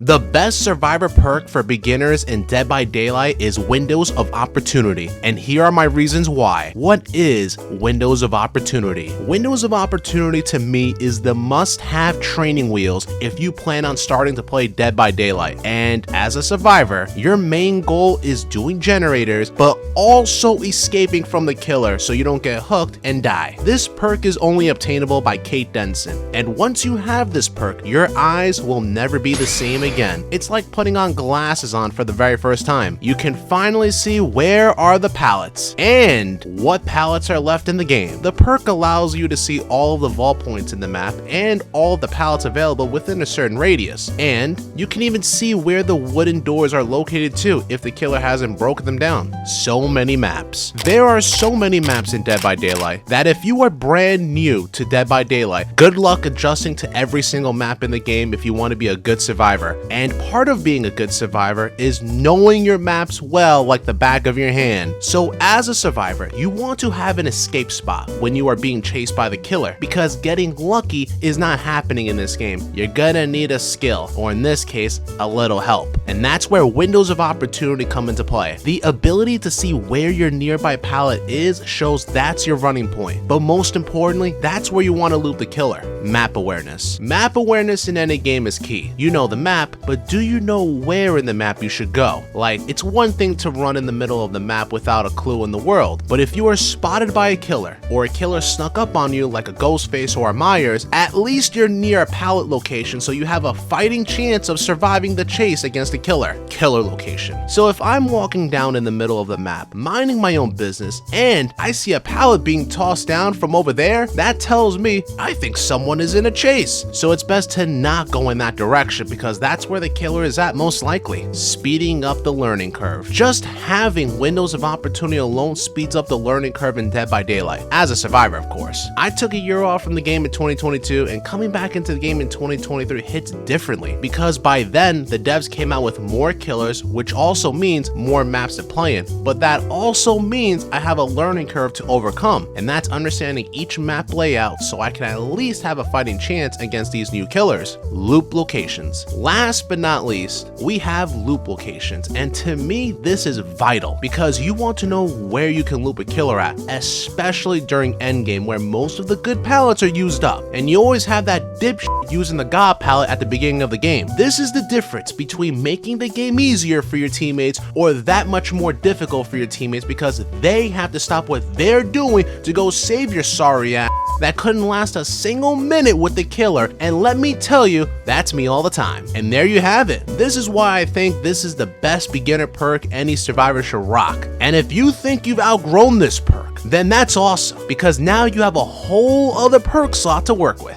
The best survivor perk for beginners in Dead by Daylight is Windows of Opportunity, and here are my reasons why. What is Windows of Opportunity? Windows of Opportunity to me is the must-have training wheels if you plan on starting to play Dead by Daylight. And as a survivor, your main goal is doing generators, but also escaping from the killer so you don't get hooked and die. This perk is only obtainable by Kate Denson, and once you have this perk, your eyes will never be the same again. It's like putting on glasses on for the very first time. You can finally see where are the pallets and what pallets are left in the game. The perk allows you to see all of the vault points in the map and all of the pallets available within a certain radius. And you can even see where the wooden doors are located too if the killer hasn't broken them down. So many maps. There are so many maps in Dead by Daylight that if you are brand new to Dead by Daylight, good luck adjusting to every single map in the game if you want to be a good survivor. And part of being a good survivor is knowing your maps well like the back of your hand. So as a survivor, you want to have an escape spot when you are being chased by the killer, because getting lucky is not happening in this game. You're gonna need a skill, or in this case, a little help. And that's where Windows of Opportunity come into play. The ability to see where your nearby pallet is shows that's your running point. But most importantly, that's where you want to loot the killer. Map awareness. Map awareness in any game is key. You know the map, but do you know where in the map you should go? Like, it's one thing to run in the middle of the map without a clue in the world, but if you are spotted by a killer, or a killer snuck up on you like a Ghostface or a Myers, at least you're near a pallet location so you have a fighting chance of surviving the chase against the killer. Killer location. So if I'm walking down in the middle of the map, minding my own business, and I see a pallet being tossed down from over there, that tells me I think someone is in a chase. So it's best to not go in that direction, because that's where the killer is at most likely. Speeding up the learning curve. Just having Windows of Opportunity alone speeds up the learning curve in Dead by Daylight. As a survivor, of course. I took a year off from the game in 2022, and coming back into the game in 2023 hits differently, because by then the devs came out with more killers, which also means more maps to play in. But that also means I have a learning curve to overcome, and that's understanding each map layout so I can at least have a fighting chance against these new killers. Loop locations. Last but not least, we have loop locations, and to me this is vital because you want to know where you can loop a killer at, especially during endgame where most of the good pallets are used up, and you always have that dipshit using the god pallet at the beginning of the game. This is the difference between making the game easier for your teammates or that much more difficult for your teammates, because they have to stop what they're doing to go save your sorry ass that couldn't last a single minute with the killer, and let me tell you, that's me all the time. And there you have it. This is why I think this is the best beginner perk any survivor should rock. And if you think you've outgrown this perk, then that's awesome, because now you have a whole other perk slot to work with.